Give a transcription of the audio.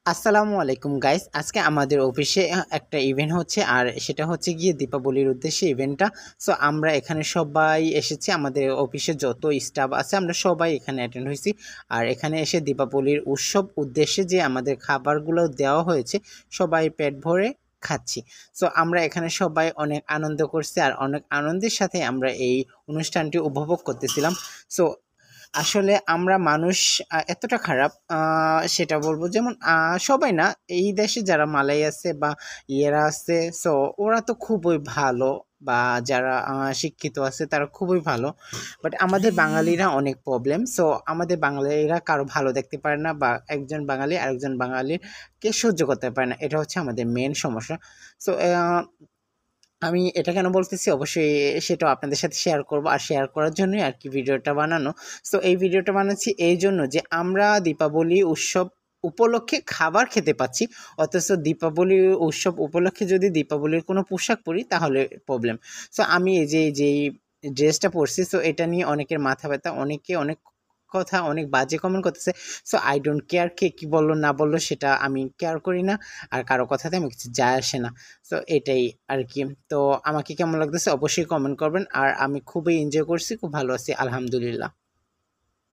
আসসালামু আলাইকুম গাইস, আজকে আমাদের অফিসে একটা ইভেন্ট হচ্ছে আর সেটা হচ্ছে গিয়ে দীপাবলির উদ্দেশ্যে ইভেন্টটা। সো আমরা এখানে সবাই এসেছি, আমাদের অফিসে যত স্টাফ আছে আমরা সবাই এখানে অ্যাটেন্ড হয়েছি। আর এখানে এসে দীপাবলির উৎসব উদ্দেশ্যে যে আমাদের খাবারগুলো দেওয়া হয়েছে সবাই পেট ভরে খাচ্ছি। সো আমরা এখানে সবাই অনেক আনন্দ করছি আর অনেক আনন্দের সাথে আমরা এই অনুষ্ঠানটি উপভোগ করতেছিলাম। সো আসলে আমরা মানুষ এতটা খারাপ, সেটা বলবো যেমন সবাই না, এই দেশে যারা মালাই আছে বা ইয়েরা আছে, সো ওরা তো খুবই ভালো, বা যারা শিক্ষিত আছে তারা খুবই ভালো। বাট আমাদের বাঙালিরা অনেক প্রবলেম। সো আমাদের বাঙালিরা কারো ভালো দেখতে পারে না, বা একজন বাঙালি আরেকজন বাঙালির কে সহ্য করতে পারে না, এটা হচ্ছে আমাদের মেন সমস্যা। সো আমি এটা কেন বলতেছি অবশ্যই সেটাও আপনাদের সাথে শেয়ার করব, আর শেয়ার করার জন্যই আর কি ভিডিওটা বানানো। সো এই ভিডিওটা বানাচ্ছি এই জন্য যে আমরা দীপাবলি উৎসব উপলক্ষে খাবার খেতে পাচ্ছি, অথচ দীপাবলি উৎসব উপলক্ষে যদি দীপাবলির কোনো পোশাক পরি তাহলে প্রবলেম। সো আমি এই যে যেই ড্রেসটা পরছি, সো এটা নিয়ে অনেকের মাথা ব্যথা, অনেকে অনেক কথা, অনেক বাজে কমেন্ট করতেছে। সো আই ডোন্ট কেয়ার, কে কি বললো না বললো সেটা আমি কেয়ার করি না, আর কারো কথাতে আমি কিছু যায় আসে না। সো এটাই আর কি। তো আমাকে কেমন লাগতেছে অবশ্যই কমেন্ট করবেন, আর আমি খুবই এনজয় করছি, খুব ভালো আছি আলহামদুলিল্লাহ।